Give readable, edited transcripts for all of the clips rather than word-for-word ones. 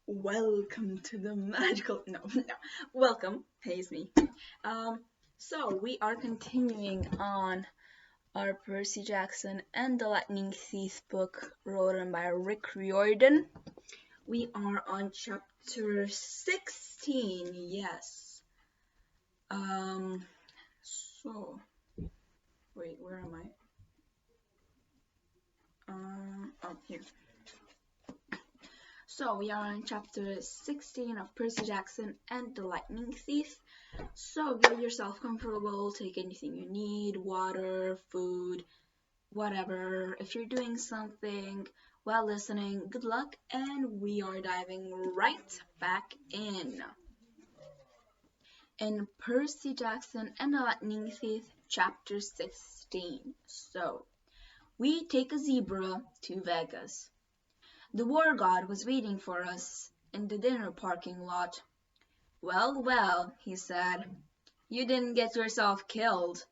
Welcome to the magical. No, no. Welcome. Hey, it's me. Um, so we are continuing on our Percy Jackson and the Lightning Thief book, written by Riordan. We are on chapter 16. Yes. Um. So, wait, where am I? Oh, here. So we are on chapter 16 of Percy Jackson and the Lightning Thief. So get yourself comfortable, take anything you need, water, food, whatever. If you're doing something while listening, good luck, and we are diving right back in Percy Jackson and the Lightning Thief, chapter 16. So we take a zebra to Vegas. The war god was waiting for us in the dinner parking lot. Well, well, he said, you didn't get yourself killed.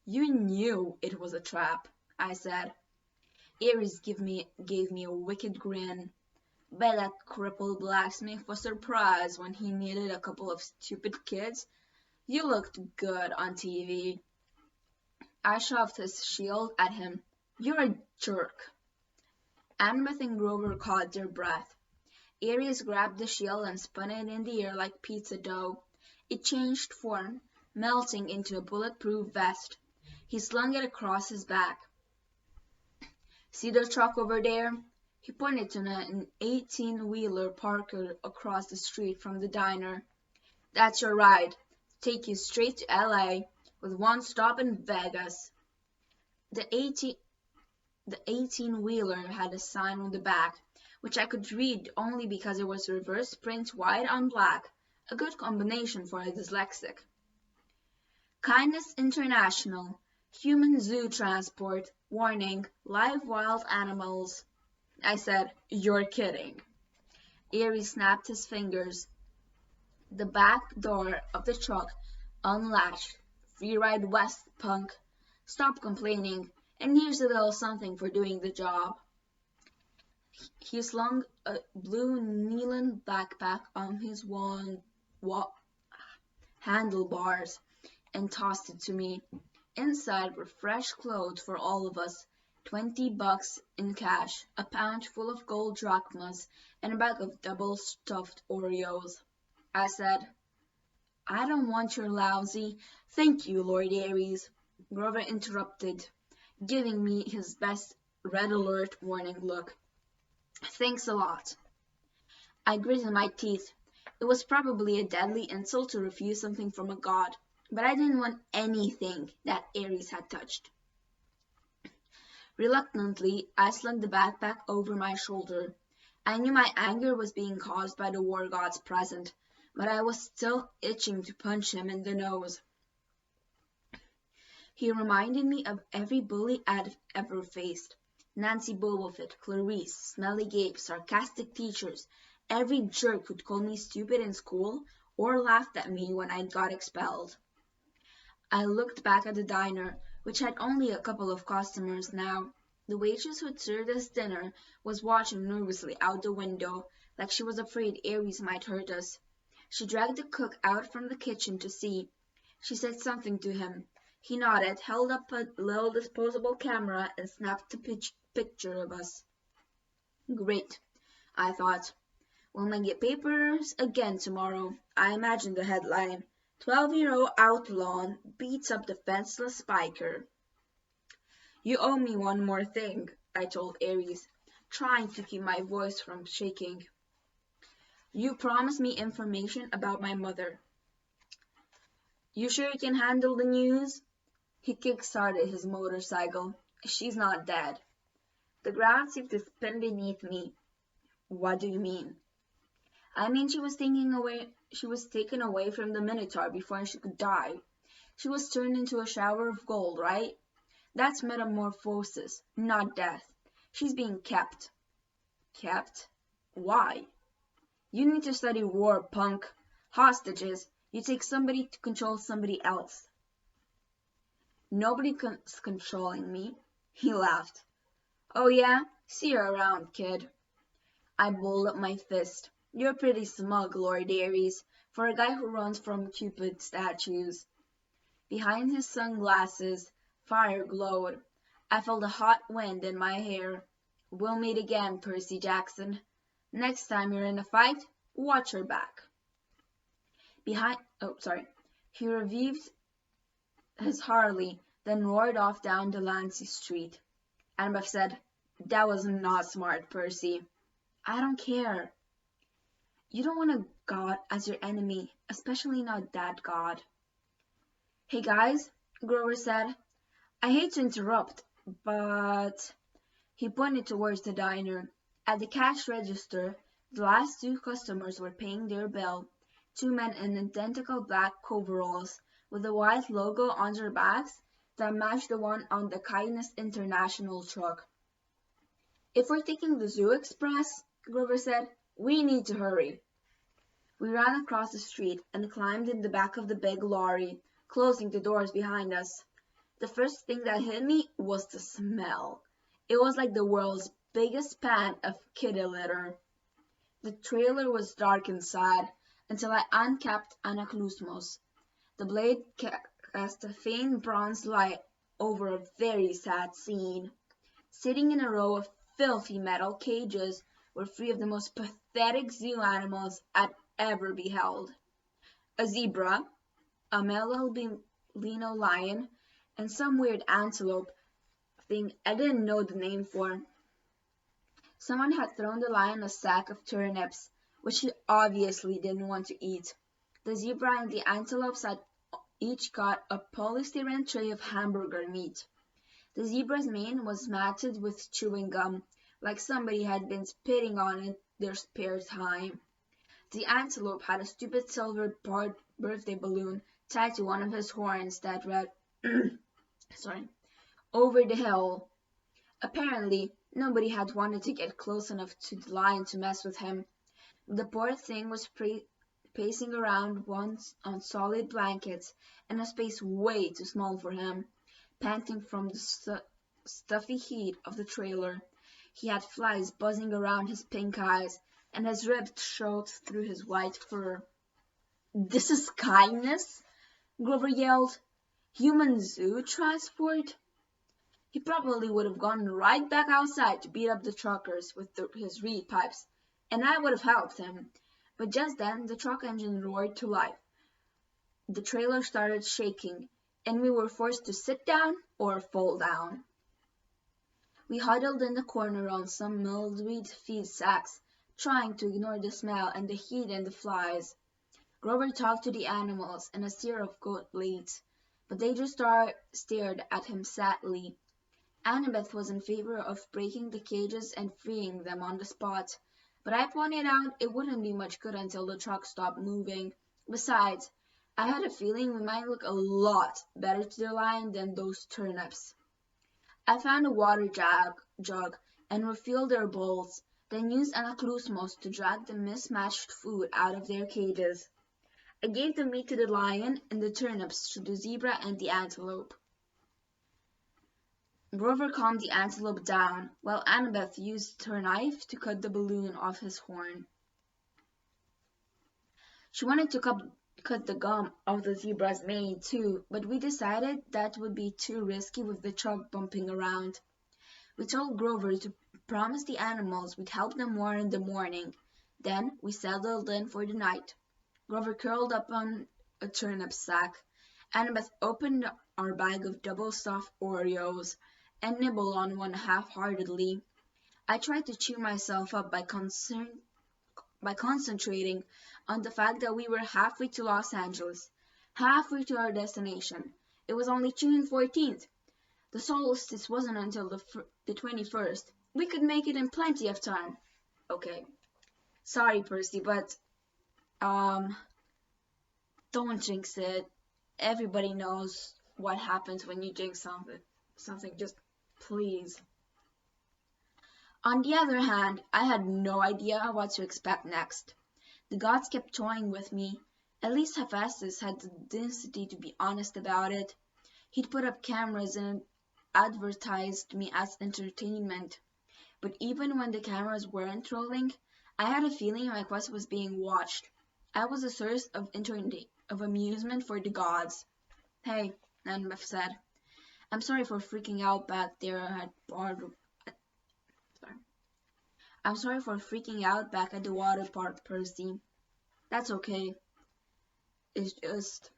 You knew it was a trap, I said. Ares gave me a wicked grin. Bet that crippled blacksmith was surprised when he needed a couple of stupid kids. You looked good on TV. I shoved his shield at him. You're a jerk. Annabeth and Grover caught their breath. Ares grabbed the shield and spun it in the air like pizza dough. It changed form, melting into a bulletproof vest. He slung it across his back. See the truck over there? He pointed to an 18-wheeler parked across the street from the diner. That's your ride. Take you straight to LA with one stop in Vegas. The 18-wheeler had a sign on the back, which I could read only because it was reverse print white on black, a good combination for a dyslexic. Kindness International, Human Zoo Transport, warning, live wild animals. I said, you're kidding. Ares snapped his fingers. The back door of the truck unlatched. Free ride west, punk. Stop complaining, and here's a little something for doing the job. He slung a blue nylon backpack on his handlebars and tossed it to me. Inside were fresh clothes for all of us, $20 in cash, a pouch full of gold drachmas, and a bag of double-stuffed Oreos. I said, I don't want your lousy. Thank you, Lord Ares. Grover interrupted, giving me his best red alert warning look. Thanks a lot. I gritted my teeth. It was probably a deadly insult to refuse something from a god, but I didn't want anything that Ares had touched. Reluctantly, I slung the backpack over my shoulder. I knew my anger was being caused by the war gods present, but I was still itching to punch him in the nose. He reminded me of every bully I'd ever faced. Nancy Bullwuffet, Clarice, Smelly Gabe, sarcastic teachers, every jerk who'd call me stupid in school or laughed at me when I got expelled. I looked back at the diner, which had only a couple of customers now. The waitress who'd served us dinner was watching nervously out the window, like she was afraid Ares might hurt us. She dragged the cook out from the kitchen to see. She said something to him. He nodded, held up a little disposable camera, and snapped a picture of us. Great, I thought. We'll make papers again tomorrow. I imagined the headline. 12-year-old outlaw beats up defenseless spiker. You owe me one more thing, I told Ares, trying to keep my voice from shaking. You promised me information about my mother. You sure you can handle the news? He kick-started his motorcycle. She's not dead. The ground seemed to spin beneath me. What do you mean? I mean she was taken away from the Minotaur before she could die. She was turned into a shower of gold, right? That's metamorphosis, not death. She's being kept. Kept? Why? You need to study war, punk. Hostages. You take somebody to control somebody else. Nobody's controlling me. He laughed. Oh yeah? See you around, kid. I balled up my fist. You're pretty smug, Lord Ares, for a guy who runs from Cupid statues. Behind his sunglasses, fire glowed. I felt a hot wind in my hair. We'll meet again, Percy Jackson. Next time you're in a fight, watch your back. He revived his Harley, then roared off down Delancey Street. Annabeth said, "That was not smart, Percy." "I don't care." "You don't want a god as your enemy, especially not that god." "Hey guys," Grover said, "I hate to interrupt, but—" He pointed towards the diner. At the cash register, the last two customers were paying their bill, two men in identical black coveralls, with a white logo on their backs that matched the one on the Kindness International truck. "If we're taking the Zoo Express," Grover said, "we need to hurry." We ran across the street and climbed in the back of the big lorry, closing the doors behind us. The first thing that hit me was the smell. It was like the world's biggest pan of kitty litter. The trailer was dark inside until I uncapped Anaklusmos. The blade cast a faint bronze light over a very sad scene. Sitting in a row of filthy metal cages were three of the most pathetic zoo animals I'd ever beheld. A zebra, a male albino lion, and some weird antelope thing I didn't know the name for. Someone had thrown the lion a sack of turnips, which he obviously didn't want to eat. The zebra and the antelopes had each got a polystyrene tray of hamburger meat. The zebra's mane was matted with chewing gum, like somebody had been spitting on it their spare time. The antelope had a stupid silver birthday balloon tied to one of his horns that read, "Over the hill." Apparently, nobody had wanted to get close enough to the lion to mess with him. The poor thing was pacing around once on solid blankets in a space way too small for him, panting from the stuffy heat of the trailer. He had flies buzzing around his pink eyes, and his ribs showed through his white fur. "This is kindness?" Grover yelled. "Human zoo transport?" He probably would have gone right back outside to beat up the truckers with his reed pipes, and I would have helped him. But just then the truck engine roared to life. The trailer started shaking, and we were forced to sit down or fall down. We huddled in the corner on some mildewed feed sacks, trying to ignore the smell and the heat and the flies. Grover talked to the animals in a seer of goat bleats, but they just stared at him sadly. Annabeth was in favor of breaking the cages and freeing them on the spot, but I pointed out it wouldn't be much good until the truck stopped moving. Besides, I had a feeling we might look a lot better to the lion than those turnips. I found a water jug and refilled their bowls, then used Anaklusmos to drag the mismatched food out of their cages. I gave the meat to the lion and the turnips to the zebra and the antelope. Grover calmed the antelope down, while Annabeth used her knife to cut the balloon off his horn. She wanted to cut the gum off the zebra's mane too, but we decided that would be too risky with the truck bumping around. We told Grover to promise the animals we'd help them more in the morning. Then we settled in for the night. Grover curled up on a turnip sack. Annabeth opened our bag of double-stuffed Oreos and nibbled on one half-heartedly. I tried to cheer myself up by concentrating on the fact that we were halfway to Los Angeles, halfway to our destination. It was only June 14th. The solstice wasn't until the 21st. We could make it in plenty of time. Okay. Sorry, Percy, but, don't jinx it. Everybody knows what happens when you jinx something. Just please. On the other hand, I had no idea what to expect next. The gods kept toying with me. At least Hephaestus had the density to be honest about it. He'd put up cameras and advertised me as entertainment. But even when the cameras weren't rolling, I had a feeling my quest was being watched. I was a source of amusement for the gods. Hey, Annabeth said. I'm sorry for freaking out back there at sorry. I'm sorry for freaking out back at the water park, Percy. That's okay. It's just...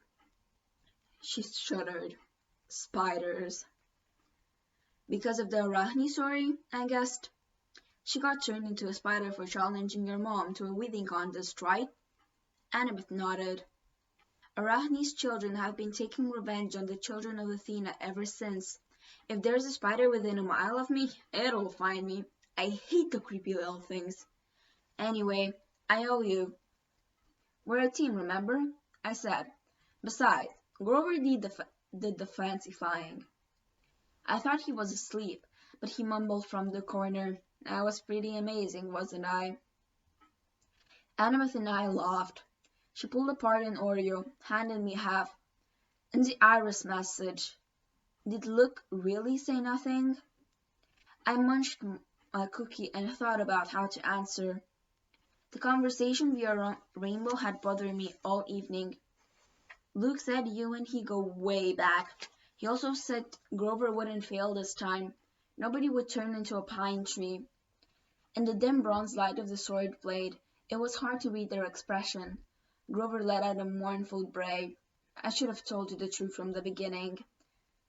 She shuddered. Spiders. Because of the Arachne story, I guessed. She got turned into a spider for challenging your mom to a weaving contest, right? Annabeth nodded. Arachne's children have been taking revenge on the children of Athena ever since. If there's a spider within a mile of me, it'll find me. I hate the creepy little things. Anyway, I owe you. We're a team, remember? I said. Besides, Grover did the fancy flying. I thought he was asleep, but he mumbled from the corner. I was pretty amazing, wasn't I? Annabeth and I laughed. She pulled apart an Oreo, handed me half. And the iris message. Did Luke really say nothing? I munched my cookie and thought about how to answer. The conversation via Rainbow had bothered me all evening. Luke said you and he go way back. He also said Grover wouldn't fail this time. Nobody would turn into a pine tree. In the dim bronze light of the sword blade, it was hard to read their expression. Grover let out a mournful bray. I should have told you the truth from the beginning.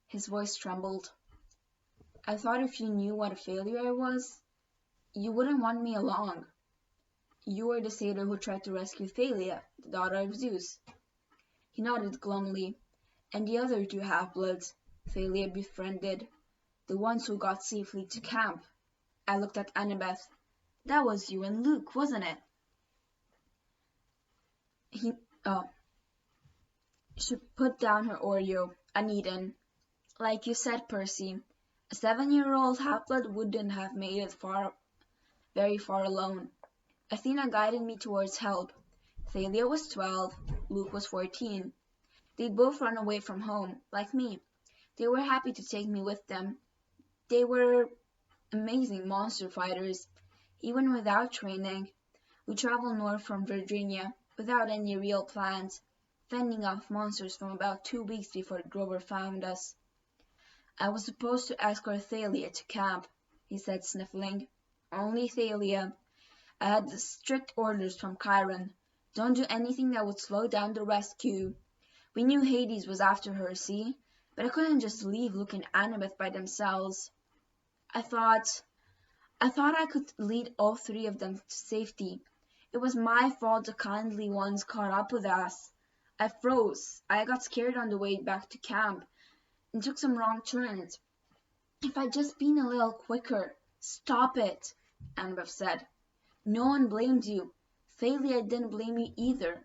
His voice trembled. I thought if you knew what a failure I was, you wouldn't want me along. You were the satyr who tried to rescue Thalia, the daughter of Zeus. He nodded glumly. And the other two half-bloods, Thalia befriended, the ones who got safely to camp. I looked at Annabeth. That was you and Luke, wasn't it? She put down her Oreo, uneaten. Like you said, Percy, a 7-year-old half-blood wouldn't have made it very far alone. Athena guided me towards help. Thalia was 12, Luke was 14. They'd both run away from home, like me. They were happy to take me with them. They were amazing monster fighters, even without training. We traveled north from Virginia, without any real plans, fending off monsters from about 2 weeks before Grover found us. I was supposed to escort Thalia to camp, he said, sniffling. Only Thalia. I had the strict orders from Chiron. Don't do anything that would slow down the rescue. We knew Hades was after her, see? But I couldn't just leave Luke and Annabeth by themselves. I thought I could lead all 3 of them to safety. It was my fault the kindly ones caught up with us. I froze. I got scared on the way back to camp and took some wrong turns. If I'd just been a little quicker. Stop it, Annabeth said. No one blamed you. Thalia didn't blame you either.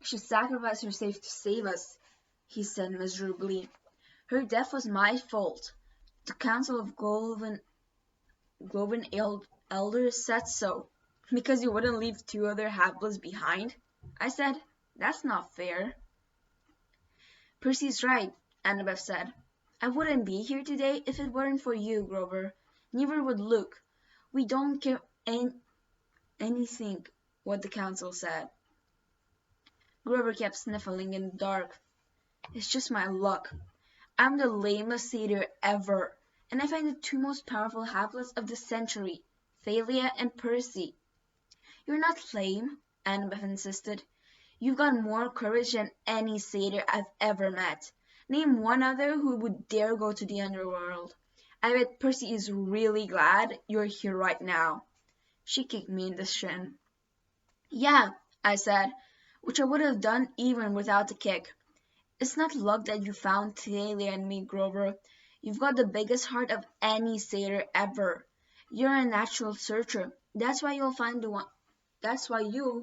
She sacrificed herself to save us, he said miserably. Her death was my fault. The Council of Golven Elders said so. Because you wouldn't leave 2 other half-bloods behind? I said, that's not fair. Percy's right, Annabeth said. I wouldn't be here today if it weren't for you, Grover. Neither would Luke. We don't care anything what the council said. Grover kept sniffling in the dark. It's just my luck. I'm the lamest satyr ever, and I find the 2 most powerful half-bloods of the century, Thalia and Percy. You're not lame, Annabeth insisted. You've got more courage than any satyr I've ever met. Name one other who would dare go to the underworld. I bet Percy is really glad you're here right now. She kicked me in the shin. Yeah, I said, which I would have done even without the kick. It's not luck that you found Thalia and me, Grover. You've got the biggest heart of any satyr ever. You're a natural searcher. That's why you'll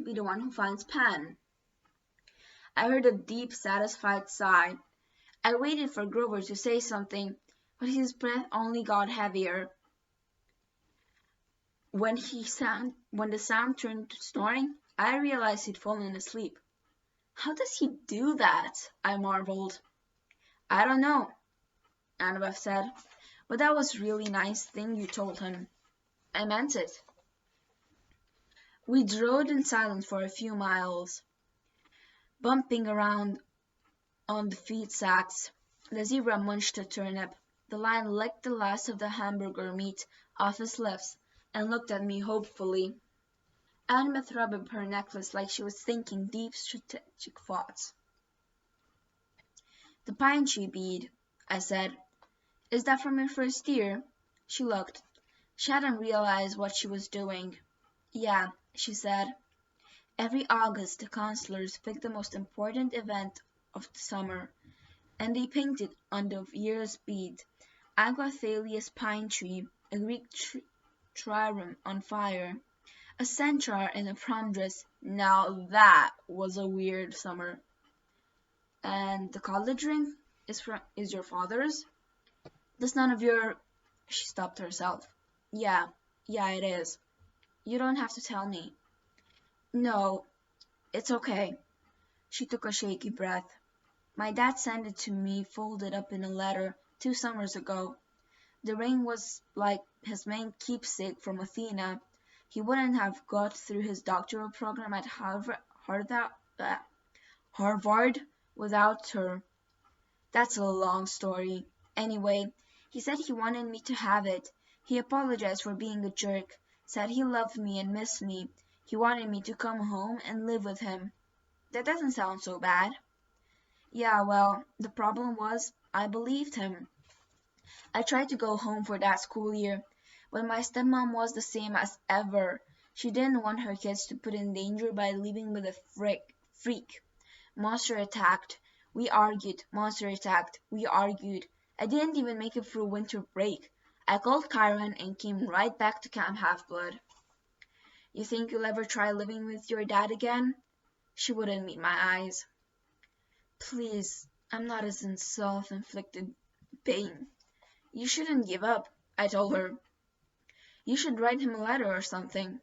be the one who finds Pan. I heard a deep, satisfied sigh. I waited for Grover to say something, but his breath only got heavier. When the sound turned to snoring, I realized he'd fallen asleep. How does he do that? I marveled. I don't know, Annabeth said, but that was a really nice thing you told him. I meant it. We rode in silence for a few miles, bumping around on the feed sacks. The zebra munched a turnip. The lion licked the last of the hamburger meat off his lips and looked at me hopefully. Annabeth rubbed her necklace like she was thinking deep strategic thoughts. "The pine tree bead," I said. "Is that from your first year?" She looked. She hadn't realized what she was doing. "Yeah," she said. "Every August the counselors pick the most important event of the summer, and they painted on the year's bead Agathalia's pine tree, a Greek trireme on fire, a centaur in a prom dress. Now that was a weird summer." "And the college ring is your father's?" "That's none of your—" She stopped herself. Yeah, it is. You don't have to tell me." "No, it's okay." She took a shaky breath. "My dad sent it to me folded up in a letter 2 summers ago. The ring was like his main keepsake from Athena. He wouldn't have got through his doctoral program at Harvard without her. That's a long story. Anyway, he said he wanted me to have it. He apologized for being a jerk, said he loved me and missed me. He wanted me to come home and live with him. That doesn't sound so bad." "Yeah, well, the problem was, I believed him. I tried to go home for that school year, but my stepmom was the same as ever. She didn't want her kids to put in danger by living with a freak. Monster attacked. We argued. Monster attacked. We argued. I didn't even make it through winter break. I called Chiron and came right back to Camp Half-Blood." "You think you'll ever try living with your dad again?" She wouldn't meet my eyes. "Please, I'm not as in self-inflicted pain. You shouldn't give up," I told her. "You should write him a letter or something."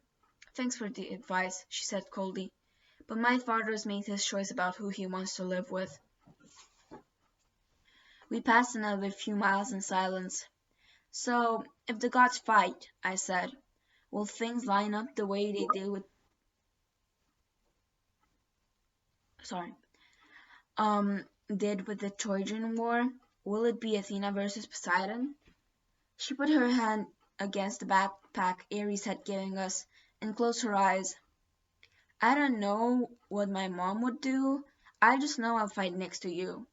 "Thanks for the advice," she said coldly, "but my father's made his choice about who he wants to live with." We passed another few miles in silence. "So, if the gods fight," I said, "will things line up the way they did with the Trojan War? Will it be Athena versus Poseidon?" She put her hand against the backpack Ares had given us and closed her eyes. "I don't know what my mom would do. I just know I'll fight next to you."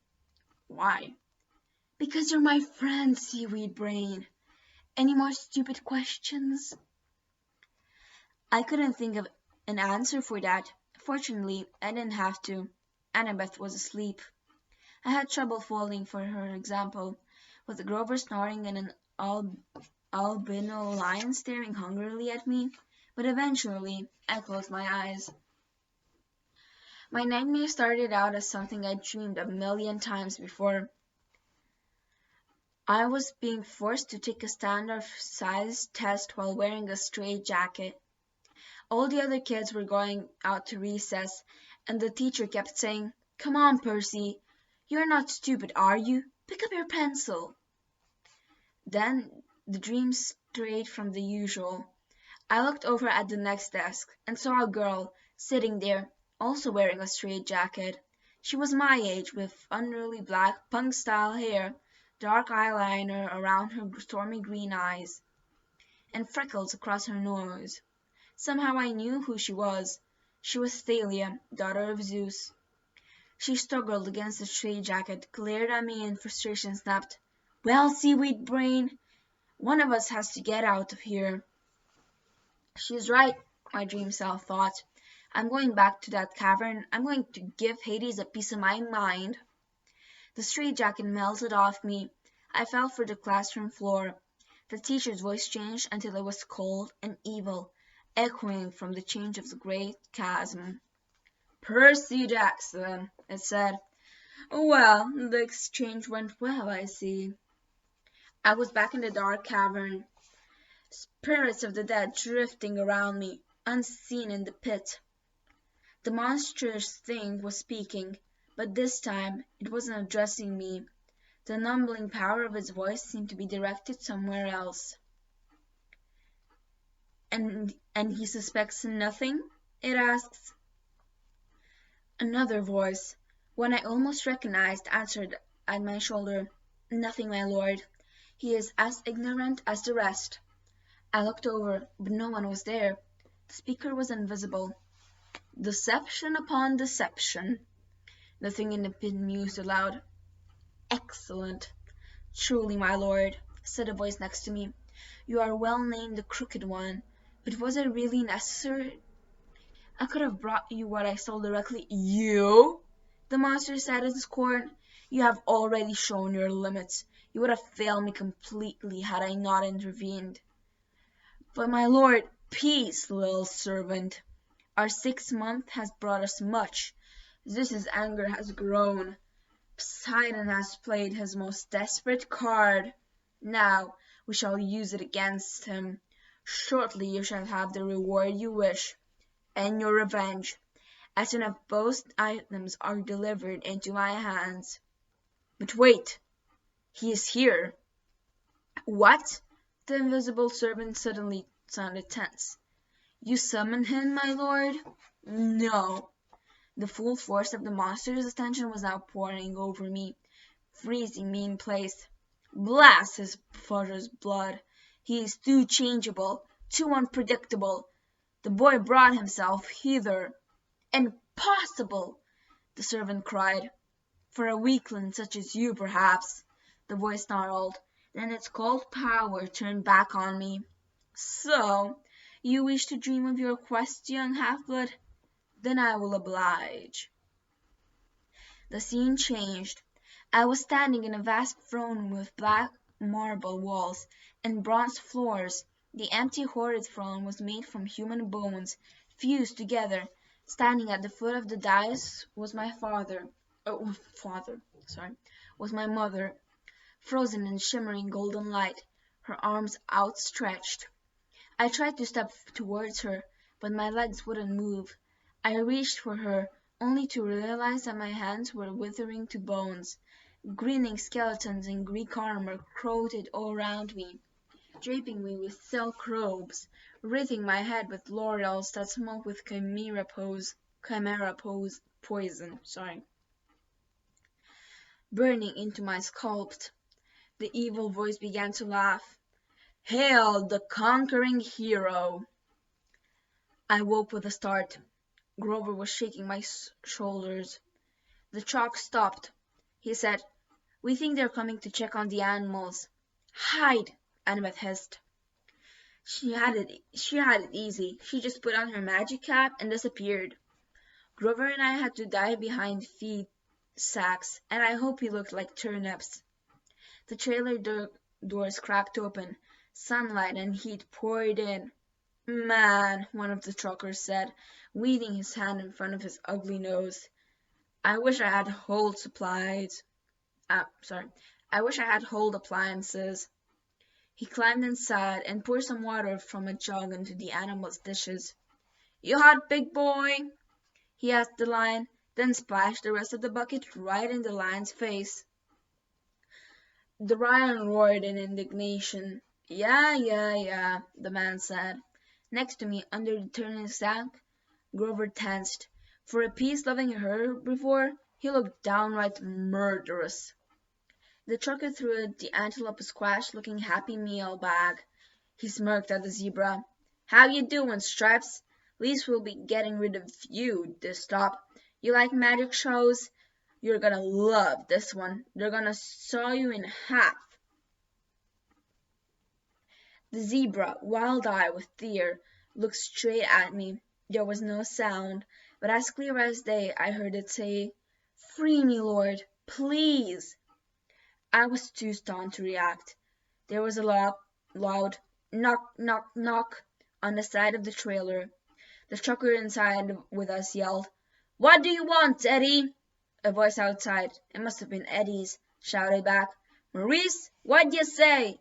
"Why?" "Because you're my friend, seaweed brain. Any more stupid questions?" I couldn't think of an answer for that. Fortunately, I didn't have to. Annabeth was asleep. I had trouble falling for her example, with Grover snoring and an albino lion staring hungrily at me, but eventually I closed my eyes. My nightmare started out as something I'd dreamed a million times before. I was being forced to take a standard-sized test while wearing a straitjacket. All the other kids were going out to recess, and the teacher kept saying, "Come on, Percy. You're not stupid, are you? Pick up your pencil." Then the dream strayed from the usual. I looked over at the next desk and saw a girl sitting there, also wearing a straitjacket. She was my age, with unruly black punk-style hair, dark eyeliner around her stormy green eyes, and freckles across her nose. Somehow I knew who she was. She was Thalia, daughter of Zeus. She struggled against the straitjacket, glared at me in frustration, snapped, "Well, seaweed brain, one of us has to get out of here." She's right, my dream self thought. I'm going back to that cavern. I'm going to give Hades a piece of my mind. The straitjacket melted off me. I fell for the classroom floor. The teacher's voice changed until it was cold and evil, echoing from the change of the great chasm. "Percy Jackson," it said. "Well, the exchange went well, I see." I was back in the dark cavern, spirits of the dead drifting around me, unseen in the pit. The monstrous thing was speaking, but this time it wasn't addressing me. The numbing power of its voice seemed to be directed somewhere else. And he suspects nothing? It asks. Another voice, one I almost recognized, answered at my shoulder. Nothing, my lord. He is as ignorant as the rest. I looked over, but no one was there. The speaker was invisible. Deception upon deception. The thing in the pin mused aloud. Excellent. Truly, my lord, said a voice next to me. You are well named the Crooked One, but was it really necessary? I could have brought you what I stole directly. You? The monster said in scorn. You have already shown your limits. You would have failed me completely had I not intervened. But my lord, peace, little servant. Our 6th month has brought us much. Zeus's anger has grown. Poseidon has played his most desperate card. Now we shall use it against him. Shortly you shall have the reward you wish, and your revenge, as soon as both items are delivered into my hands. But wait, he is here. What? The invisible servant suddenly sounded tense. You summon him, my lord? No. The full force of the monster's attention was now pouring over me, freezing me in place. Blast his father's blood! He is too changeable, too unpredictable. The boy brought himself hither. Impossible! The servant cried. For a weakling such as you, perhaps, the voice snarled. Then its cold power turned back on me. So, you wish to dream of your quest, young half-blood? Then I will oblige. The scene changed. I was standing in a vast throne with black marble walls and bronze floors. The empty horrid throne was made from human bones, fused together. Standing at the foot of the dais was my was my mother, frozen in shimmering golden light, her arms outstretched. I tried to step towards her, but my legs wouldn't move. I reached for her, only to realize that my hands were withering to bones. Grinning skeletons in Greek armor crowded all around me, draping me with silk robes, wreathing my head with laurels that smoked with poison, burning into my sculpt. The evil voice began to laugh. Hail the conquering hero! I woke with a start. Grover was shaking my shoulders. The truck stopped. He said, We think they're coming to check on the animals. Hide, Annabeth hissed. She had it easy. She just put on her magic cap and disappeared. Grover and I had to dive behind feed sacks, and I hope he looked like turnips. The trailer doors cracked open. Sunlight and heat poured in. Man, one of the truckers said, weaving his hand in front of his ugly nose. I wish I had hold appliances. He climbed inside and poured some water from a jug into the animals' dishes. You hot, big boy? He asked the lion, then splashed the rest of the bucket right in the lion's face. The lion roared in indignation. Yeah, the man said. Next to me, under the turning sack, Grover tensed. For a peace-loving herbivore, he looked downright murderous. The trucker threw the antelope a squash-looking Happy Meal bag. He smirked at the zebra. How you doing, Stripes? Least we'll be getting rid of you this stop. You like magic shows? You're gonna love this one. They're gonna saw you in half. The zebra, wild-eyed with fear, looked straight at me. There was no sound, but as clear as day I heard it say, Free me, Lord, please. I was too stunned to react. There was a loud knock, knock, knock on the side of the trailer. The trucker inside with us yelled, What do you want, Eddie? A voice outside, it must have been Eddie's, shouted back, Maurice, what'd you say?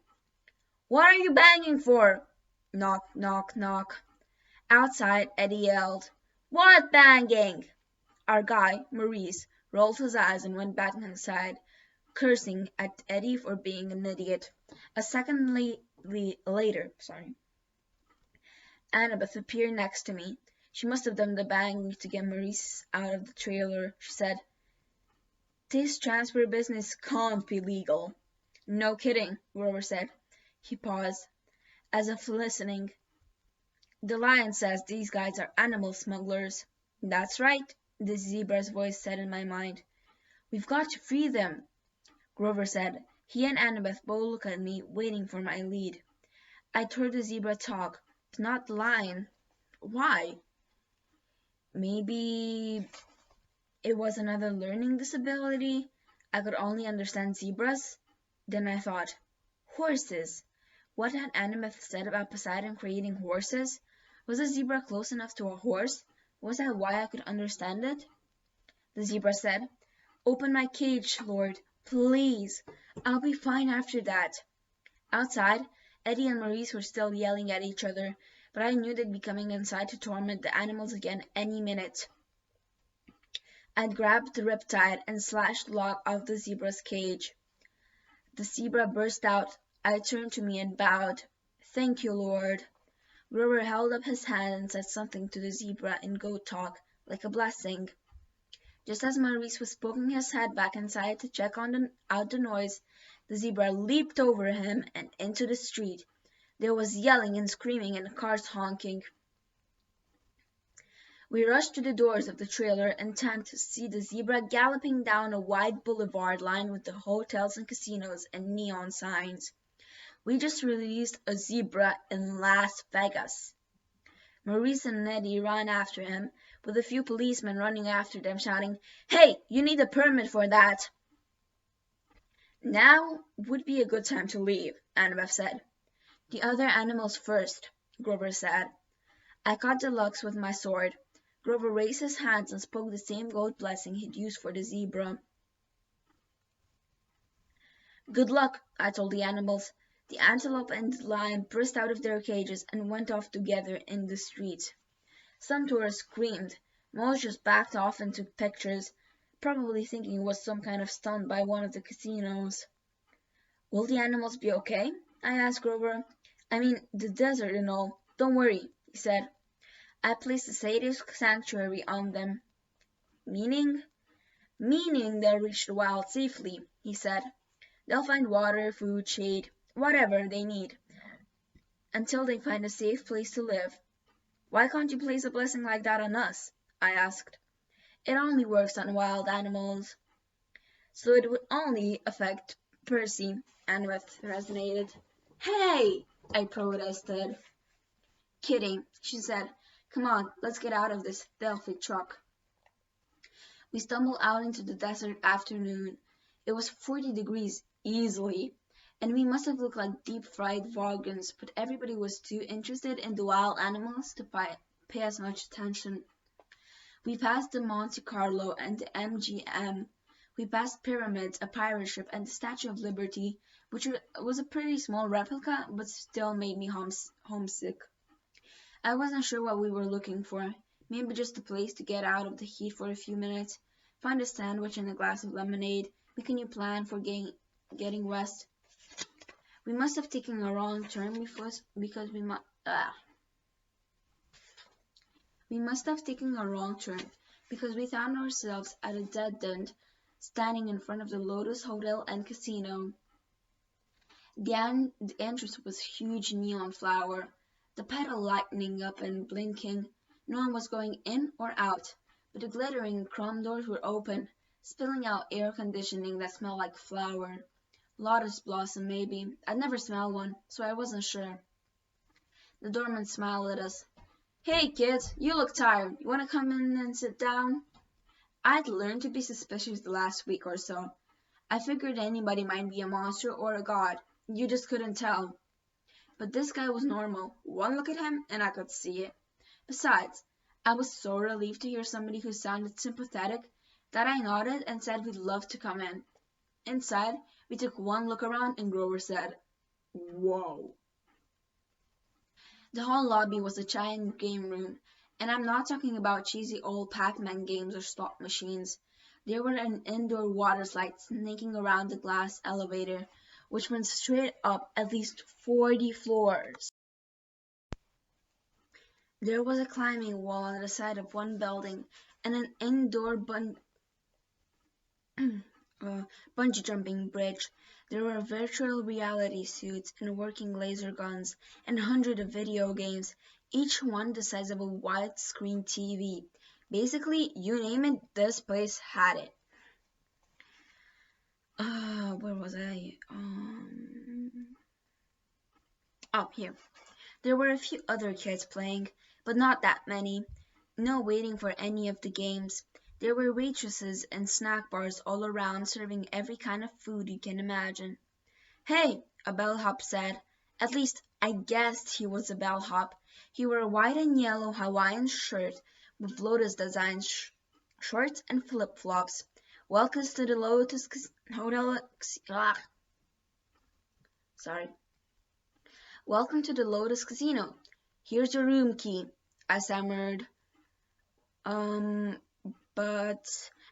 What are you banging for? Knock, knock, knock. Outside, Eddie yelled, What banging? Our guy, Maurice, rolled his eyes and went back inside, cursing at Eddie for being an idiot. A second later, Annabeth appeared next to me. She must have done the banging to get Maurice out of the trailer. She said, "This transfer business can't be legal." "No kidding," Grover said. He paused, as if listening. "The Lion says these guys are animal smugglers." "That's right," the zebra's voice said in my mind. "We've got to free them," Grover said. He and Annabeth both looked at me, waiting for my lead. I'd heard the zebra talk, but not the lion. Why? Maybe it was another learning disability? I could only understand zebras? Then I thought, horses. What had Annabeth said about Poseidon creating horses? Was a zebra close enough to a horse? Was that why I could understand it? The zebra said, "Open my cage, Lord, please. I'll be fine after that." Outside, Eddie and Maurice were still yelling at each other, but I knew they'd be coming inside to torment the animals again any minute. I'd grabbed the riptide and slashed the lock off the zebra's cage. The zebra burst out. I turned to me and bowed. "Thank you, Lord." Grover held up his hand and said something to the zebra in goat talk, like a blessing. Just as Maurice was poking his head back inside to check out the noise, the zebra leaped over him and into the street. There was yelling and screaming and cars honking. We rushed to the doors of the trailer in time to see the zebra galloping down a wide boulevard lined with the hotels and casinos and neon signs. We just released a zebra in Las Vegas. Maurice and Eddie ran after him, with a few policemen running after them shouting, "Hey, you need a permit for that." "Now would be a good time to leave," Annabeth said. "The other animals first," Grover said. I caught the lugs with my sword. Grover raised his hands and spoke the same goat blessing he'd used for the zebra. "Good luck," I told the animals. The antelope and the lion burst out of their cages and went off together in the street. Some tourists screamed. Most just backed off and took pictures, probably thinking it was some kind of stunt by one of the casinos. "Will the animals be okay?" I asked Grover. "I mean, the desert and all. Don't worry," he said. "I placed a satyr sanctuary on them." "Meaning?" "Meaning they'll reach the wild safely," he said. "They'll find water, food, shade, whatever they need, until they find a safe place to live." "Why can't you place a blessing like that on us?" I asked. "It only works on wild animals." "So it would only affect Percy," Annabeth resonated. "Hey!" I protested. "Kidding," she said. "Come on, let's get out of this filthy truck." We stumbled out into the desert afternoon. It was 40 degrees easily, and we must have looked like deep-fried vegans, but everybody was too interested in the wild animals to pay as much attention. We passed the Monte Carlo and the MGM. We passed Pyramids, a pirate ship, and the Statue of Liberty, which was a pretty small replica, but still made me homesick. I wasn't sure what we were looking for. Maybe just a place to get out of the heat for a few minutes, find a sandwich and a glass of lemonade, make a new plan for getting west. We must have taken a wrong turn because we found ourselves at a dead end, standing in front of the Lotus Hotel and Casino. The entrance was a huge neon flower, the petal lighting up and blinking. No one was going in or out, but the glittering chrome doors were open, spilling out air conditioning that smelled like flower. Lotus blossom, maybe. I'd never smelled one, so I wasn't sure. The doorman smiled at us. "Hey, kids, you look tired. You want to come in and sit down?" I'd learned to be suspicious the last week or so. I figured anybody might be a monster or a god. You just couldn't tell. But this guy was normal. One look at him, and I could see it. Besides, I was so relieved to hear somebody who sounded sympathetic that I nodded and said we'd love to come in. Inside, we took one look around and Grover said, "Whoa." The whole lobby was a giant game room, and I'm not talking about cheesy old Pac-Man games or slot machines. There were an indoor water slide snaking around the glass elevator, which went straight up at least 40 floors. There was a climbing wall on the side of one building and an indoor bungee jumping bridge. There were virtual reality suits and working laser guns and hundreds of video games, each one the size of a widescreen TV. Basically, you name it, this place had it. Where was I? Oh, here. There were a few other kids playing, but not that many. No waiting for any of the games. There were waitresses and snack bars all around serving every kind of food you can imagine. Hey, a bellhop said. At least I guessed he was a bellhop. He wore a white and yellow Hawaiian shirt with lotus design shorts and flip-flops. Welcome to the Lotus Hotel. Sorry. Welcome to the Lotus Casino. Here's your room key, I stammered. But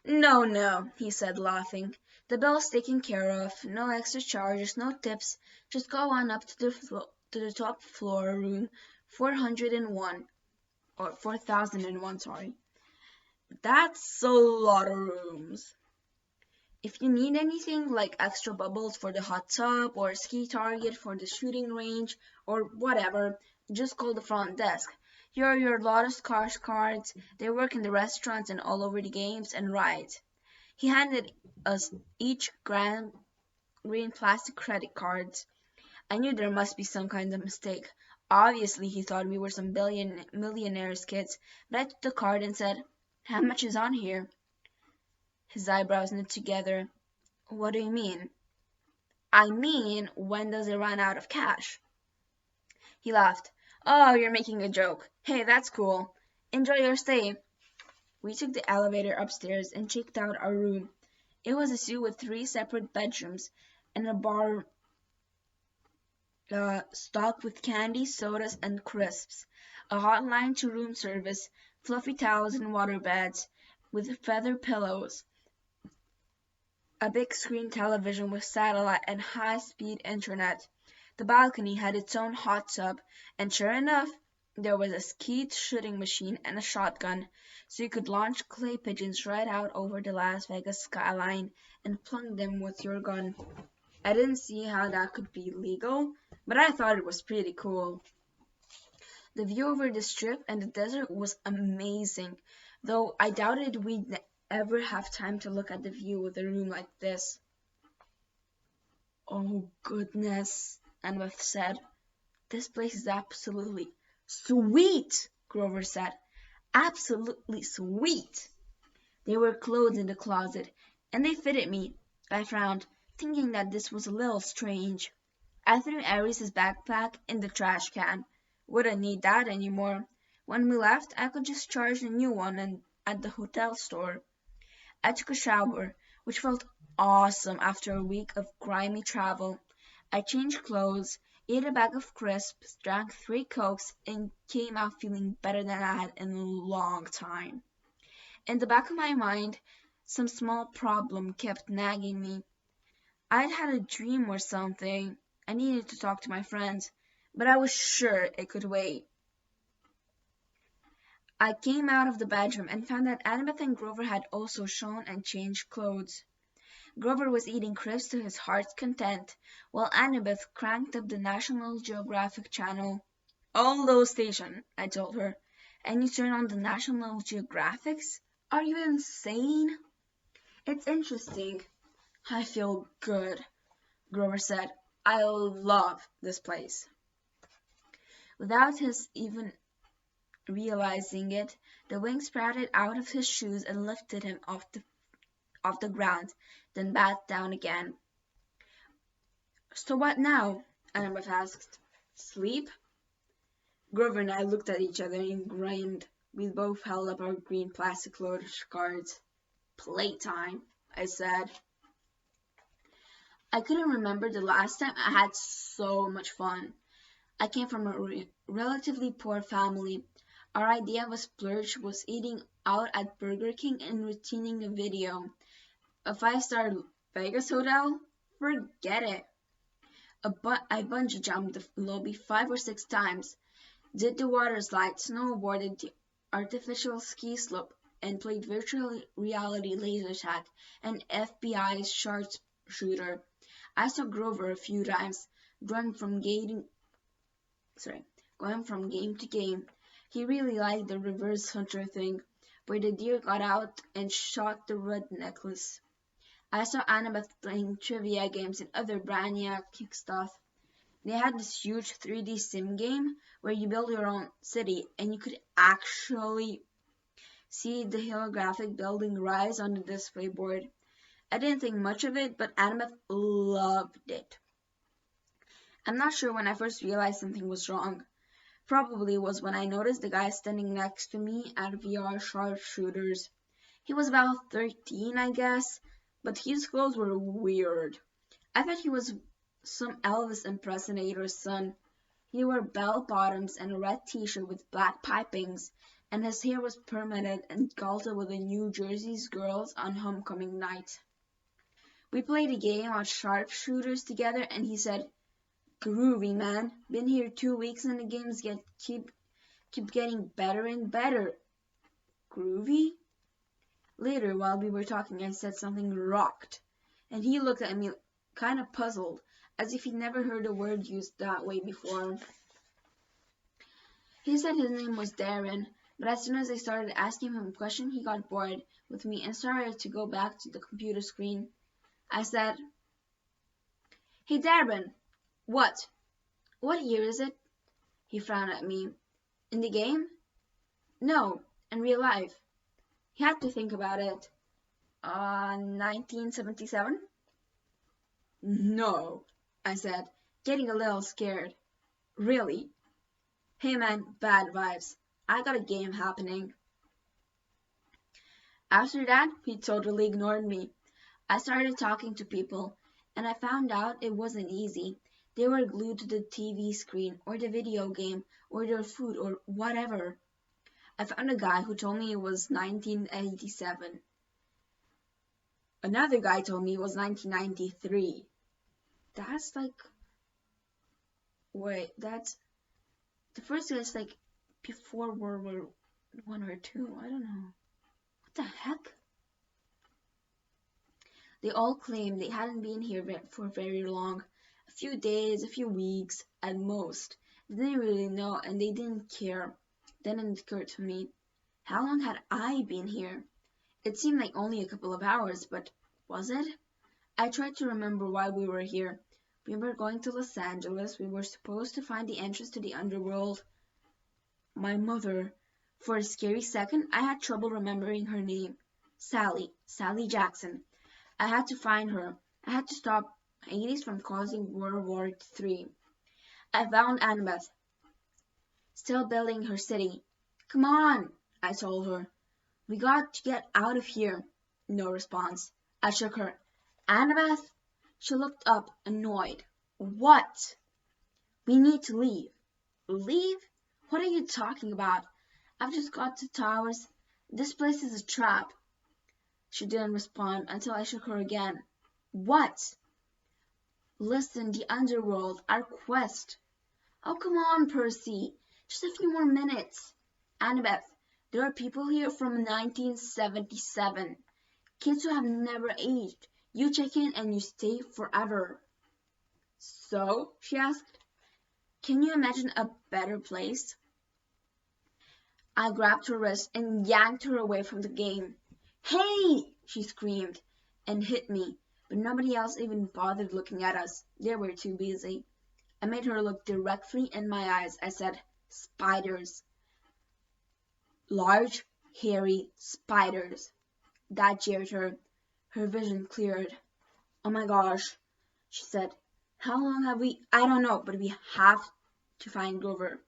no, he said, laughing. The bill's taken care of. No extra charges, no tips. Just go on up to the top floor, room 401 or 4001. Sorry. That's a lot of rooms. If you need anything like extra bubbles for the hot tub or a ski target for the shooting range or whatever, just call the front desk. Here are your Lotus Cars cards. They work in the restaurants and all over the games and rides. He handed us each green plastic credit cards. I knew there must be some kind of mistake. Obviously, he thought we were some millionaires' kids, but I took the card and said, "How much is on here?" His eyebrows knit together. What do you mean? I mean, when does it run out of cash? He laughed. Oh, you're making a joke. Hey, that's cool. Enjoy your stay. We took the elevator upstairs and checked out our room. It was a suite with 3 separate bedrooms and a bar stocked with candy, sodas, and crisps, a hotline to room service, fluffy towels and water beds with feather pillows, a big screen television with satellite and high-speed internet. The balcony had its own hot tub, and sure enough, there was a skeet shooting machine and a shotgun, so you could launch clay pigeons right out over the Las Vegas skyline and plunk them with your gun. I didn't see how that could be legal, but I thought it was pretty cool. The view over the strip and the desert was amazing, though I doubted we'd ever have time to look at the view with a room like this. Oh goodness, Annabeth said. This place is absolutely sweet, Grover said. Absolutely sweet. There were clothes in the closet, and they fitted me. I frowned, thinking that this was a little strange. I threw Aries' backpack in the trash can. Wouldn't need that anymore. When we left, I could just charge a new one at the hotel store. I took a shower, which felt awesome after a week of grimy travel. I changed clothes, ate a bag of crisps, drank 3 Cokes, and came out feeling better than I had in a long time. In the back of my mind, some small problem kept nagging me. I'd had a dream or something. I needed to talk to my friends, but I was sure it could wait. I came out of the bedroom and found that Annabeth and Grover had also shown and changed clothes. Grover was eating crisps to his heart's content, while Annabeth cranked up the National Geographic channel. All those stations, I told her. And you turn on the National Geographics? Are you insane? It's interesting. I feel good, Grover said. I love this place. Without his even realizing it, the wing sprouted out of his shoes and lifted him off the ground, then back down again. So what now? Annabeth asked. Sleep? Grover and I looked at each other and grinned. We both held up our green plastic Lotus cards. Playtime, I said. I couldn't remember the last time I had so much fun. I came from a relatively poor family. Our idea of a splurge was eating out at Burger King and retaining a video. A 5-star Vegas hotel? Forget it. I bungee jumped the lobby 5 or 6 times. did the water slide, snowboarded the artificial ski slope, and played virtual reality laser tag and FBI sharpshooter. I saw Grover a few times, going from going from game to game. He really liked the reverse hunter thing, where the deer got out and shot the red necklace. I saw Annabeth playing trivia games and other Brainiac stuff. They had this huge 3D sim game where you build your own city and you could actually see the holographic building rise on the display board. I didn't think much of it, but Annabeth loved it. I'm not sure when I first realized something was wrong. Probably was when I noticed the guy standing next to me at VR sharpshooters. He was about 13, I guess, but his clothes were weird. I thought he was some Elvis impersonator's son. He wore bell-bottoms and a red t-shirt with black pipings, and his hair was permanent and colored with the New Jersey's girls on homecoming night. We played a game of sharpshooters together, and he said, "Groovy, man. Been here 2 weeks and the games keep getting better and better." Groovy? Later, while we were talking, I said something rocked, and he looked at me kind of puzzled, as if he'd never heard a word used that way before. He said his name was Darren, but as soon as I started asking him a question, he got bored with me and started to go back to the computer screen. I said, "Hey Darren, what year is it?" He frowned at me. "In the game?" "No, in real life." He had to think about it. 1977? "No," I said, getting a little scared. "Really?" "Hey man, bad vibes. I got a game happening." After that, he totally ignored me. I started talking to people, and I found out it wasn't easy. They were glued to the TV screen, or the video game, or their food, or whatever. I found a guy who told me it was 1987. Another guy told me it was 1993. That's like... Wait, that's... The first guy is like before World War I or II. I don't know. What the heck? They all claimed they hadn't been here for very long. A few days, a few weeks, at most. They didn't really know, and they didn't care. Then it occurred to me, how long had I been here? It seemed like only a couple of hours, but was it? I tried to remember why we were here. We were going to Los Angeles. We were supposed to find the entrance to the underworld. My mother. For a scary second, I had trouble remembering her name. Sally Jackson. I had to find her. I had to stop Hades from causing World War III. I found Annabeth, still building her city. "Come on," I told her. "We got to get out of here." No response. I shook her. "Annabeth?" She looked up, annoyed. "What?" "We need to leave." "Leave? What are you talking about? I've just got to towers. This place is a trap." She didn't respond until I shook her again. "What?" "Listen, the underworld, our quest." "Oh, come on, Percy. Just a few more minutes." "Annabeth, there are people here from 1977. Kids who have never aged. You check in and you stay forever." "So?" she asked. "Can you imagine a better place?" I grabbed her wrist and yanked her away from the game. "Hey!" she screamed and hit me, but nobody else even bothered looking at us. They were too busy. I made her look directly in my eyes. I said, "Spiders. Large, hairy spiders." That jeered her. Her vision cleared. "Oh my gosh," she said. "How long have we... I don't know, but we have to find Grover."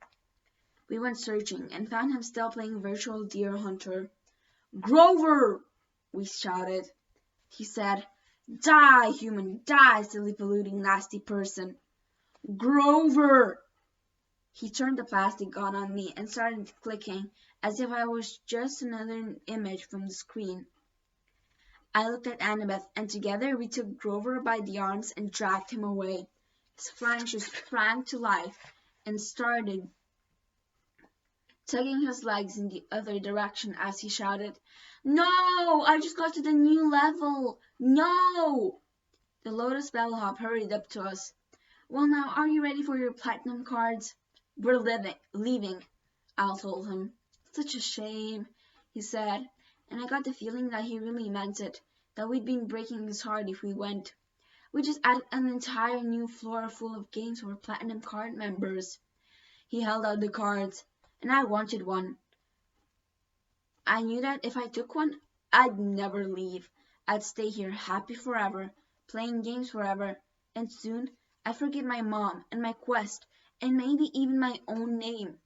We went searching and found him still playing virtual deer hunter. "Grover!" we shouted. He said, "Die, human, die, silly polluting nasty person." "Grover!" He turned the plastic gun on me and started clicking as if I was just another image from the screen. I looked at Annabeth, and together we took Grover by the arms and dragged him away. His flying shoes sprang to life and started tugging his legs in the other direction as he shouted, "No! I just got to the new level! No!" The Lotus Bellhop hurried up to us. "Well now, are you ready for your platinum cards?" "We're leaving," Al told him. "Such a shame," he said, and I got the feeling that he really meant it, that we'd been breaking his heart if we went. We just added an entire new floor full of games for platinum card members. He held out the cards, and I wanted one. I knew that if I took one, I'd never leave. I'd stay here happy forever, playing games forever, and soon I'd forget my mom and my quest, and maybe even my own name.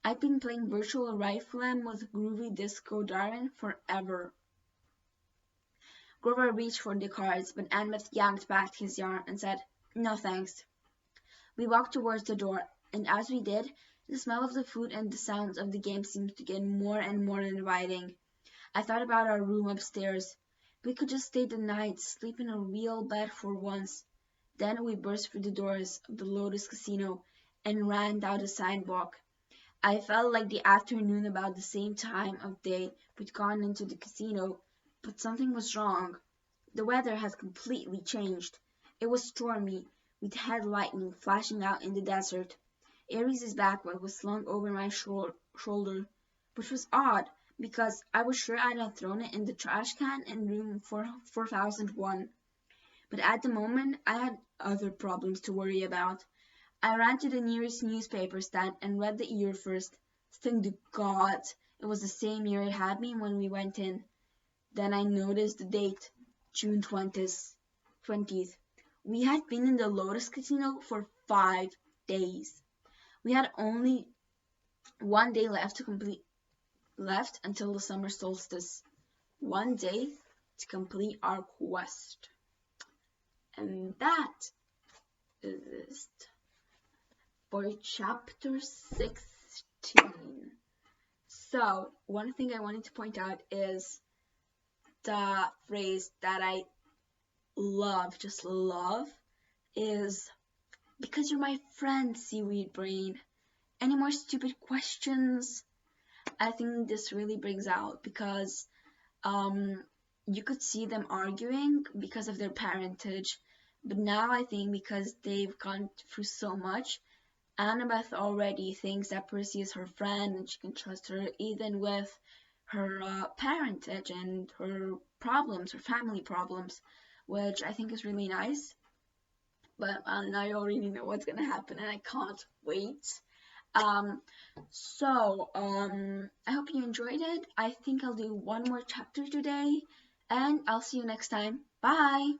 I'd been playing Virtual Rifleman with Groovy Disco Darren forever. Grover reached for the cards, but Annabeth yanked back his arm and said, "No thanks." We walked towards the door, and as we did, the smell of the food and the sounds of the game seemed to get more and more inviting. I thought about our room upstairs. We could just stay the night, sleep in a real bed for once. Then we burst through the doors of the Lotus Casino and ran down the sidewalk. I felt like the afternoon about the same time of day we'd gone into the casino, but something was wrong. The weather had completely changed. It was stormy, with head lightning flashing out in the desert. Aries' backpack was slung over my shoulder, which was odd, because I was sure I'd have thrown it in the trash can in room 4001. But at the moment, I had other problems to worry about. I ran to the nearest newspaper stand and read the year first. Thank the gods, it was the same year it had been when we went in. Then I noticed the date, June 20th. We had been in the Lotus Casino for 5 days. We had only one day left until the summer solstice. One day to complete our quest. And that is for chapter 16. So, one thing I wanted to point out is the phrase that I love, just love, is "because you're my friend, seaweed brain." Any more stupid questions? I think this really brings out because you could see them arguing because of their parentage, but now I think because they've gone through so much, Annabeth already thinks that Percy is her friend and she can trust her even with her parentage and her problems, her family problems, which I think is really nice. But I already know what's gonna happen and I can't wait. I hope you enjoyed it. I think I'll do one more chapter today, and I'll see you next time. Bye!